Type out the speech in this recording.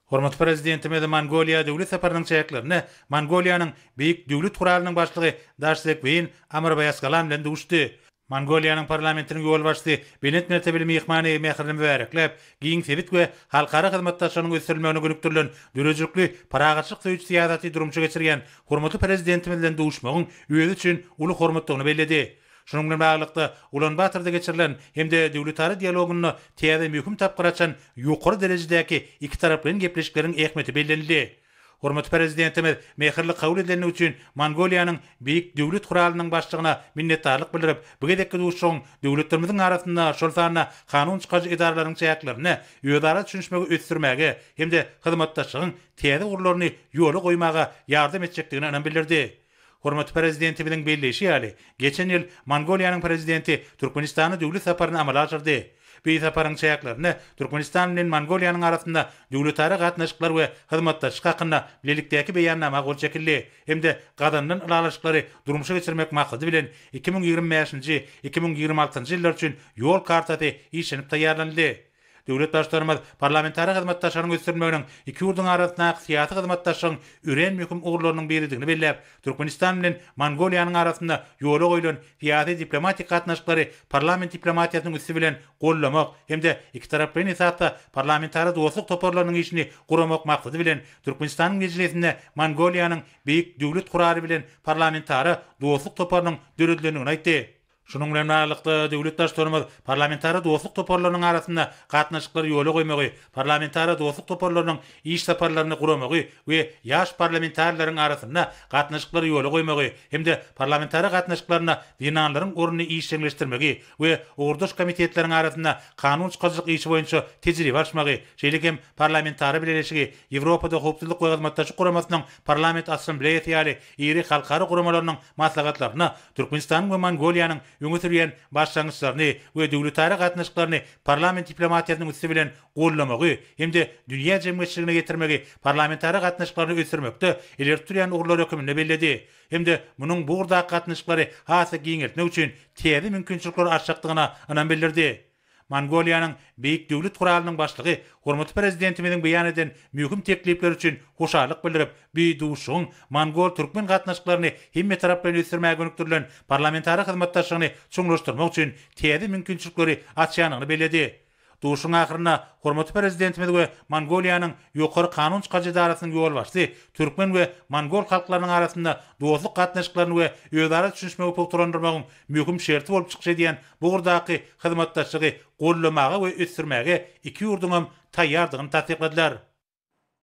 Hormat prezidentimiz Mongoliya döwlet saparynyň çäklerini Mongoliýanyň beýik döwlet guralynyň başlygy Daşdekbeýin Amirbaýaskalan bilen duşdy. Mongoliýanyň parlamentiniň ýol başçysy Benet mertebeli mehmany Mehriň Mübarekläp, giň sebit we halkara hyzmatdaşlarynyň ösürilmegine gönükdirilen dürejikli paragaçlyk söýüş siýasaty durumçy geçirgen hormatly prezidentimiz bilen duşmagyň öýüdi üçin uly hormatlygyny bellidi. Şunun bilen baglykda Ulanbatyrda geçirilen hemde döwletary dialoguny täze möhüm tapgyr açan ýokary derejedäki iki taraplaryň gepleşikleriň ähmeti bellenildi. Hormatly prezidentimiz mehirli kabul edileni üçin Mongoliýanyň beýik döwlet guralynyň başlygyna minnetdarlyk bildirip, bu gedekki duşuň döwletlerimiziň arasynda şol sanyna kanun çykaryjy idaralaryň çäklerini ýödara düşünmegi ösdürmäge hemde hyzmatdaşlygyň täze urlaryny ýola goýmaga ýardam etjekdigini anan bildirdi. Hormatly prezidentimiziň belleşi ýaly geçen ýyl Mongoliýanyň prezidenti Türkmenistany döwlet saparyny amala aşyrdy. Bu saparyň çäklerini Türkmenistan bilen Mongoliýanyň arasynda döwletary gatnaşyklar we hyzmatdaşlyk hakynda bilelikdäki beýannama gol çekildi. Hemde gadanyň ulalaşyklary durmuşa geçirmek maksady bilen 2025-2026 ýyllar üçin ýol kartasy işlenip taýýarlandy. Döwlet başlarymyz parlamentary hyzmatdaşlaryň ösdürmeginiň iki ýurduň arasyndaky syýasy hyzmatdaşlygyň üren möhüm ugurlarynyň biridigini belläp, Türkmenistan bilen Mongoliýanyň arasynda ýola goýulan syýasy diplomatik gatnaşyklary parlament diplomatiýasynyň üstü bilen gollamak hemde iki taraplaryň esasda parlamentary dostluk toparlarynyň işini guramak maksady bilen Türkmenistanyň mejlisinde Mongoliýanyň beýik döwlet gurary bilen parlamentary dostluk toparlarynyň döredilenigini aýtdy. Şunun bilen baglykda döwletdaşlarymyz parlamentary dostluk toparlarynyň arasynda gatnaşyklary ýola goýmagy, parlamentary dostluk toparlarynyň iş saparlaryny guramagy we ýaş parlamentarlaryň arasynda gatnaşyklary ýola goýmagy hemde parlamentary gatnaşyklaryna dinanlaryň ornuny işleňleşdirmegi we orduş komitetleriň arasynda kanun çykaryjyk işi boýunça tejribe açmagy, şeýlekem parlamentary birleşigi Ýewropada howpsuzlyk we hyzmatdaşlyk guramasynyň parlament assambleýasy ýaly iri halkara guramalarynyň maslahatlaryna Türkmenistan we Mongoliýanyň ýöňe başlangyçlaryny we döwletary gatnaşyklaryny parlament diplomatiýasynyň üstü bilen gollamagy hemde dünýä jemgyýetçiligine getirmegi parlamentary gatnaşyklaryny ösdürmekde ileri türýän ugurlar hökümini belledi. Hemde munyň bu urda gatnaşyklary hasy giňeltmek üçin täze mümkinçilikler açykdygyna anan bildirdi. Mongoliýanyň beýik döwlet guralynyň başlygy hormatly prezidentimiziň beýan eden möhüm teklipler üçin hoşarlyk bildirip, bu duşuň Mongol türkmen gatnaşyklaryny hemme taraplaryndan ösdürmäge gönükdirilen parlamentary hyzmatdaşlygyny çuňlaşdyrmak üçin täze mümkinçilikleri açýanyny belledi. Duşuň ahyryna hormatly prezidentimiz we Mongoliýanyň ýokary kanun çykaryjy idarasynyň ýol başçysy türkmen we Mongol halklarynyň arasynda dostluk gatnaşyklaryny we ýödara düşünmegi pulturandyrmagyň möhüm şerti bolup çykjy diýen bu urdaky hyzmatdaşlygy gollamagy we ösdürmäge iki ýurduň taýýardygyny tasdikladiler.